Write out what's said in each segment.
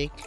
1،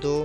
2،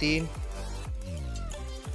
3،